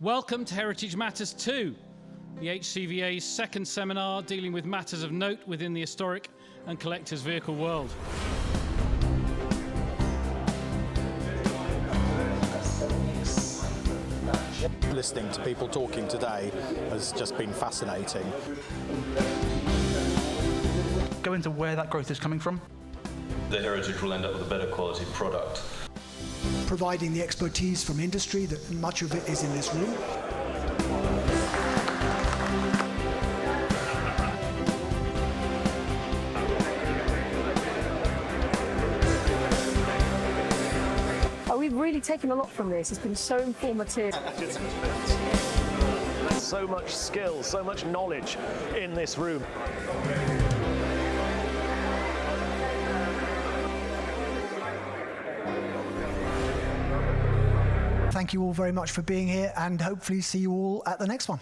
Welcome to Heritage Matters 2, the HCVA's second seminar dealing with matters of note within the historic and collector's vehicle world. Listening to people talking today has just been fascinating. Go into where that growth is coming from. The heritage will end up with a better quality product. Providing the expertise from industry, that much of it is in this room. We've really taken a lot from this. It's been so informative. So much skill, so much knowledge in this room. Thank you all very much for being here, and hopefully see you all at the next one.